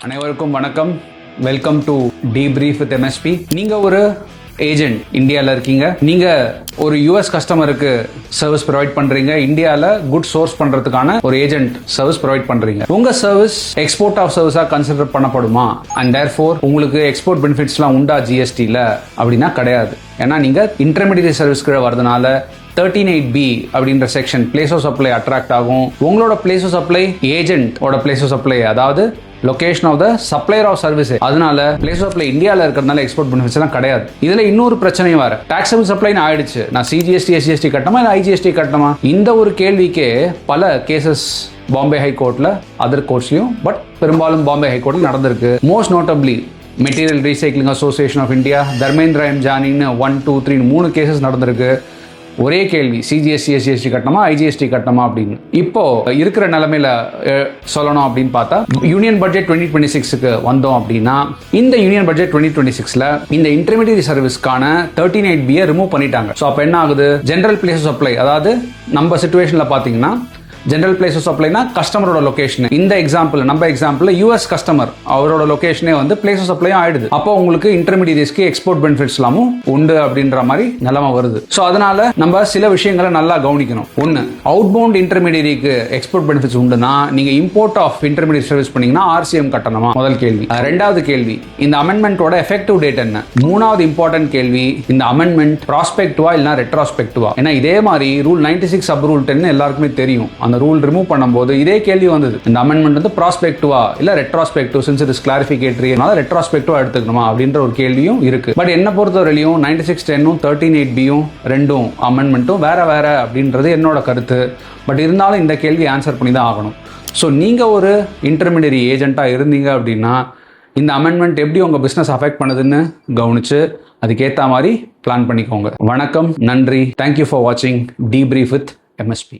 அனைவருக்கும் வணக்கம். Welcome to debrief with MSP. நீங்க ஒரு ஏஜென்ட் இந்தியாவில் இருக்கீங்க. நீங்க ஒரு யூஎஸ் கஸ்டமருக்கு சர்வீஸ் ப்ரொவைட் பண்றீங்க. இந்தியாவில் குட் சோர்ஸ் பண்றதுக்கான ஒரு ஏஜென்ட் சர்வீஸ் ப்ரொவைட் பண்றீங்க. உங்க சர்வீஸ் எக்ஸ்போர்ட் ஆஃப் சர்வீஸா கன்சிடர் பண்ணப்படுமா? அண்ட் தேர்ஃபோர் உங்களுக்கு எக்ஸ்போர்ட் பெனிஃபிட்ஸ்லாம் உண்டா ஜிஎஸ்டியில்? அப்படின்னா கிடையாது. ஏன்னா நீங்க இன்டர்மீடியட் சர்வீஸ் கீழே வரதுனால 13(8)B அப்படின்ற section place of supply attract ஆகும். உங்களோட பிளேஸ் ஆஃப் சப்ளை ஏஜென்ட் ஓட பிளேஸ் ஆஃப் சப்ளை, அதாவது location of the supplier of service. அதனால பிளேஸ் ஆஃப் சப்ளை இந்தியாவில் இருக்கிறதுனால எக்ஸ்போர்ட் பெனிஃபிட்ஸ் எல்லாம் கிடையாது. இதுல இன்னொரு பிரச்சனையும் வர டாக்ஸபிள் சப்ளைன்னு ஆயிடுச்சு. நான் சிஜிஎஸ்டி எஸ்ஜிஎஸ்டி கட்டணுமா இல்லை ஐஜிஎஸ்டி கட்டணுமா? இந்த ஒரு கேள்விக்கே பல கேசஸ் பாம்பே ஹைகோர்ட்ல, அதர் கோர்ட்ஸ்லயும், பட் பெரும்பாலும் பாம்பே ஹைகோர்ட்ல நடந்திருக்கு. Most notably material recycling association of India, Dharmendra M ஜானின்னு 1, 2, 3 3 கேசஸ் நடந்திருக்கு. ஒரே கேள்வி, சிஜிஎஸ்டி எஸ்ஜிஎஸ்டி கட்டணுமா ஐஜிஎஸ்டி கட்டணுமா அப்படின்னு. இப்போ இருக்கிற நிலைமையில சொல்லணும் அப்படின்னு பார்த்தா, யூனியன் பட்ஜெட் 2026க்கு வந்தோம் அப்படின்னா, இந்த யூனியன் பட்ஜெட் 2026ல இந்த இன்டர்மீடியட் சர்வீஸ்க்கான 13(8)B ரிமூவ் பண்ணிட்டாங்க. ஸோ அப்போ என்ன ஆகுது? ஜெனரல் பிளேஸ் ஆஃப் சப்ளை, அதாவது நம்ம சிச்சுவேஷன்ல பாத்தீங்கன்னா ஜெனரல் பிளேஸ் ஆஃப் சப்ளைனா கஸ்டமரோட லொகேஷன். இந்த எக்ஸாம்பிள், நம்ம எக்ஸாம்பிள் யூஎஸ் கஸ்டமர் அவரோட லொகேஷனே வந்து பிளேஸ் ஆஃப் சப்ளை ஆயிடுது. அப்போ உங்களுக்கு இன்டர்மீடியட்ஸ்க்கு எக்ஸ்போர்ட் பெனிஃபிட்ஸ் எல்லாமும் உண்டு அப்படின்ற மாதிரி நிலைமை வருது. ஸோ அதனால நம்ம சில விஷயங்களை நல்லா கவனிக்கணும். ஒன்னு, அவுட் பவுண்ட் இன்டர்மீடியட்க்கு எக்ஸ்போர்ட் பெனிஃபிட்ஸ் உண்டுனா நீங்க இம்போர்ட் ஆஃப் இன்டர்மீடியட் சர்வீஸ் பண்ணீங்கன்னா ஆர்சிஎம் கட்டணுமா? முதல் கேள்வி. ரெண்டாவது கேள்வி, இந்த அமெண்ட்மெண்டோட எஃபெக்டிவ் டேட் என்ன? மூணாவது இம்பார்ட்டன்ட் கேள்வி, இந்த அமெண்ட்மெண்ட் ப்ராஸ்பெக்டிவா இல்ல ரெட்ரோஸ்பெக்டிவா? ஏன்னா இதே மாதிரி ரூல் 96 சப் ரூல் 10 எல்லாருக்குமே தெரியும். அந்த ரூல் ரிமூவ் பண்ணும்போது இதே கேள்வி வந்தது. இந்த அமெண்ட்மெண்ட் வந்து ப்ராஸ்பெக்டிவா இல்ல ரெட்ரோஸ்பெக்டிவ், சின்ஸ் இட் இஸ் கிளாரிஃபிகேட்டரி, அதனால ரெட்ரோஸ்பெக்டிவா எடுத்துக்கணுமா அப்படின்ற ஒரு கேள்வியும் இருக்கு. பட் என்ன பொறுத்தவரையிலும் 96(10)ம் 13(8)B ரெண்டும் அமெண்ட்மெண்ட்டும் வேற வேற அப்படின்றது என்னோட கருத்து. பட் இருந்தாலும் இந்த கேள்வி ஆன்சர் பண்ணி தான் ஆகணும். ஸோ நீங்க ஒரு இன்டர்மீடியரி ஏஜென்ட்டா இருந்தீங்க அப்படின்னா இந்த அமெண்ட்மெண்ட் எப்படி உங்க பிசினஸ் அஃபெக்ட் பண்ணுதுன்னு கவனிச்சு அதுக்கேற்ற மாதிரி பிளான் பண்ணிக்கோங்க. வணக்கம், நன்றி. தேங்க்யூ ஃபார் வாட்சிங் டீப்ரீஃப் வித் எம்எஸ்பி.